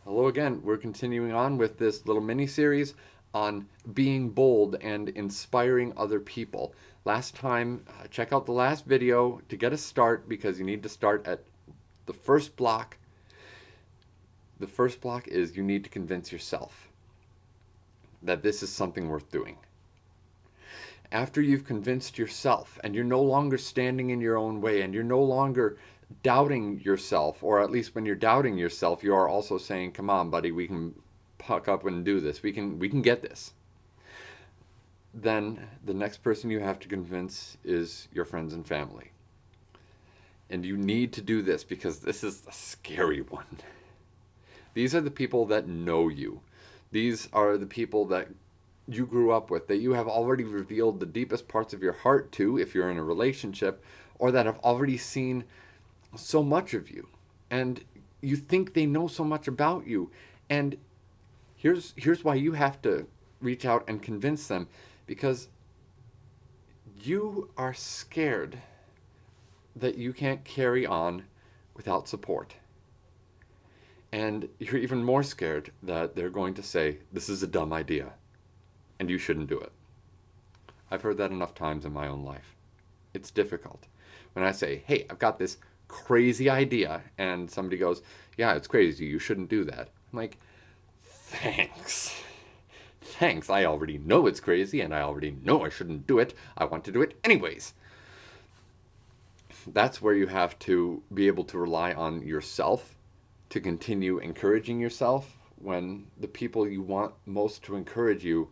Hello again. We're continuing on with this little mini series on being bold and inspiring other people. Last time, check out the last video to get a start because you need to start at the first block. The first block is you need to convince yourself that this is something worth doing. After you've convinced yourself and you're no longer standing in your own way and you're no longer doubting yourself, or at least when you're doubting yourself, you are also saying, come on, buddy, we can puck up and do this. We can get this. Then the next person you have to convince is your friends and family. And you need to do this because this is a scary one. These are the people that know you. These are the people that you grew up with, that you have already revealed the deepest parts of your heart to if you're in a relationship, or that have already seen so much of you. And you think they know so much about you. And here's why you have to reach out and convince them, because you are scared that you can't carry on without support. And you're even more scared that they're going to say, this is a dumb idea, and you shouldn't do it. I've heard that enough times in my own life. It's difficult. When I say, hey, I've got this crazy idea, and somebody goes, yeah, it's crazy, you shouldn't do that. I'm like, thanks. Thanks, I already know it's crazy, and I already know I shouldn't do it. I want to do it anyways. That's where you have to be able to rely on yourself to continue encouraging yourself when the people you want most to encourage you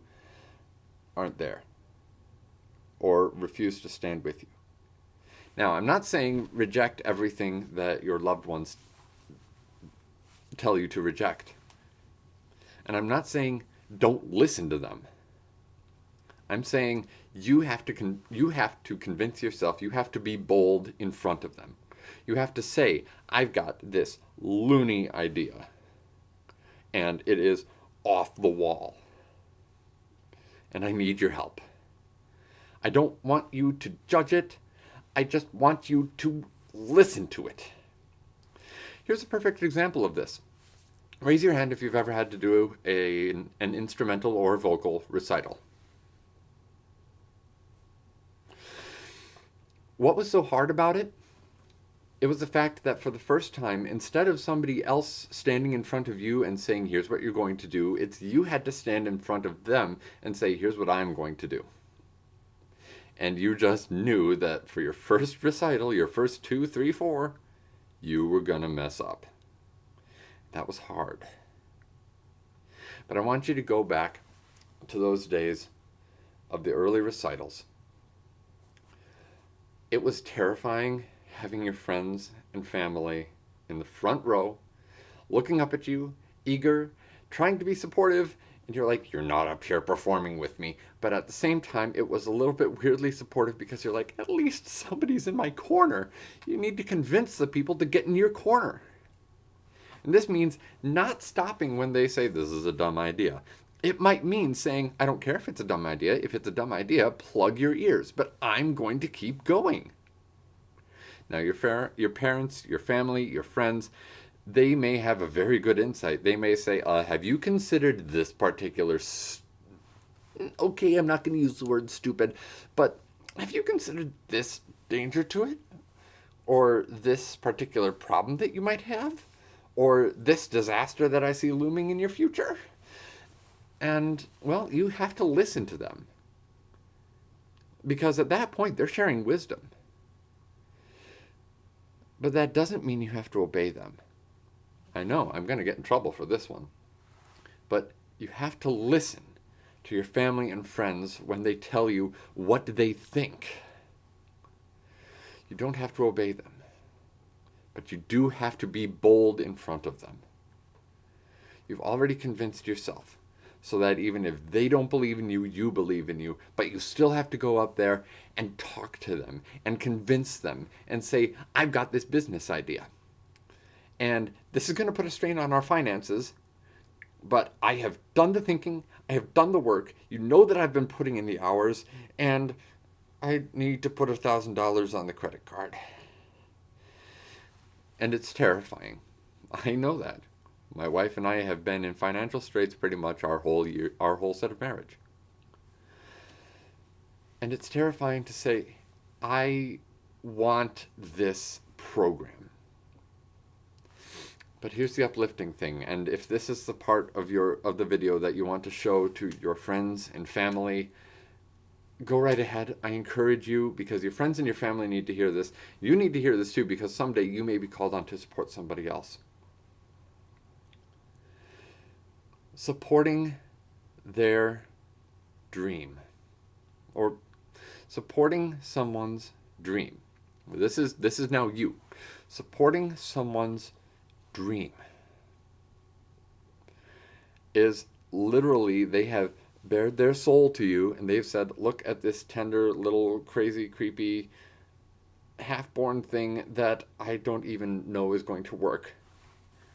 aren't there or refuse to stand with you. Now, I'm not saying reject everything that your loved ones tell you to reject. And I'm not saying don't listen to them. I'm saying you have to convince yourself, you have to be bold in front of them. You have to say, I've got this loony idea, and it is off the wall, and I need your help. I don't want you to judge it. I just want you to listen to it. Here's a perfect example of this. Raise your hand if you've ever had to do an instrumental or vocal recital. What was so hard about it? It was the fact that for the first time, instead of somebody else standing in front of you and saying, here's what you're going to do, it's you had to stand in front of them and say, here's what I'm going to do. And you just knew that for your first recital, your first 2, 3, 4, you were going to mess up. That was hard. But I want you to go back to those days of the early recitals. It was terrifying having your friends and family in the front row, looking up at you, eager, trying to be supportive, and you're like, you're not up here performing with me. But at the same time, it was a little bit weirdly supportive because you're like, at least somebody's in my corner. You need to convince the people to get in your corner. And this means not stopping when they say, this is a dumb idea. It might mean saying, I don't care if it's a dumb idea. If it's a dumb idea, plug your ears. But I'm going to keep going. Now, your parents, your family, your friends, they may have a very good insight. They may say, have you considered this particular... Okay, I'm not going to use the word stupid, but have you considered this danger to it? Or this particular problem that you might have? Or this disaster that I see looming in your future? And, well, you have to listen to them. Because at that point, they're sharing wisdom. But that doesn't mean you have to obey them. I know, I'm going to get in trouble for this one. But you have to listen to your family and friends when they tell you what they think. You don't have to obey them. But you do have to be bold in front of them. You've already convinced yourself, so that even if they don't believe in you, you believe in you. But you still have to go up there and talk to them and convince them and say, I've got this business idea. And this is going to put a strain on our finances, but I have done the thinking, I have done the work, you know that I've been putting in the hours, and I need to put $1,000 on the credit card. And it's terrifying. I know that. My wife and I have been in financial straits pretty much our whole year, our whole set of marriage. And it's terrifying to say, I want this program. But here's the uplifting thing, and if this is the part of the video that you want to show to your friends and family, go right ahead. I encourage you, because your friends and your family need to hear this. You need to hear this too, because someday you may be called on to support somebody else. Supporting their dream, or supporting someone's dream. This is now you. Supporting someone's dream is literally, they have bared their soul to you, and they've said, look at this tender little crazy creepy half-born thing that I don't even know is going to work.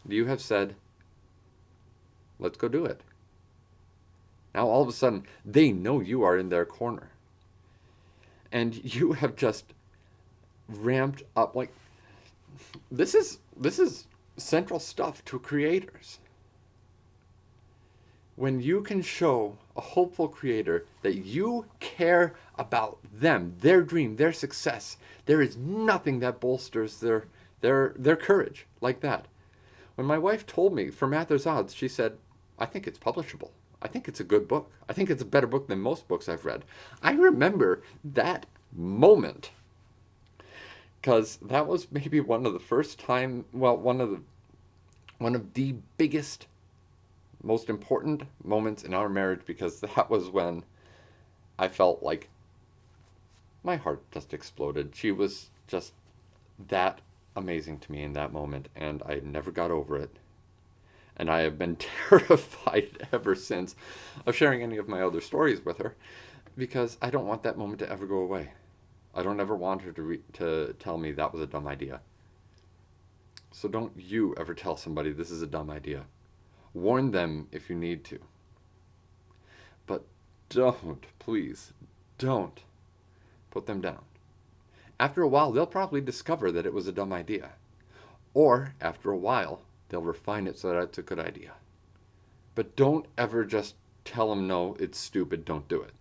You have said, let's go do it. Now all of a sudden they know you are in their corner, and you have just ramped up. Like, this is central stuff to creators. When you can show a hopeful creator that you care about them, their dream, their success, there is nothing that bolsters their courage like that. When my wife told me for Mather's Odds, she said, I think it's publishable. I think it's a good book. I think it's a better book than most books I've read. I remember that moment, because that was maybe one of the first time, well, one of the biggest, most important moments in our marriage, because that was when I felt like my heart just exploded. She was just that amazing to me in that moment, and I never got over it. And I have been terrified ever since of sharing any of my other stories with her, because I don't want that moment to ever go away. I don't ever want her to tell me that was a dumb idea. So don't you ever tell somebody this is a dumb idea. Warn them if you need to. But don't, please, don't put them down. After a while, they'll probably discover that it was a dumb idea. Or, after a while, they'll refine it so that it's a good idea. But don't ever just tell them, no, it's stupid, don't do it.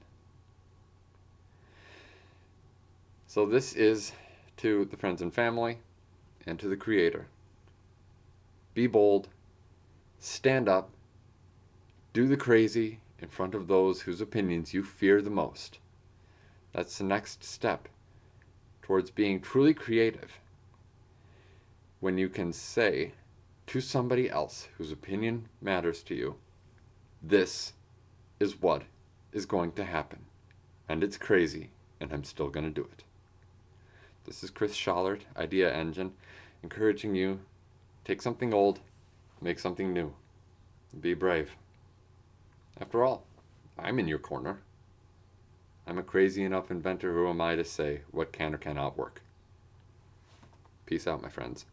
So this is to the friends and family and to the creator. Be bold, stand up, do the crazy in front of those whose opinions you fear the most. That's the next step towards being truly creative. When you can say to somebody else whose opinion matters to you, this is what is going to happen, and it's crazy, and I'm still going to do it. This is Chris Schallert, Idea Engine, encouraging you, take something old, make something new. Be brave. After all, I'm in your corner. I'm a crazy enough inventor. Who am I to say what can or cannot work? Peace out, my friends.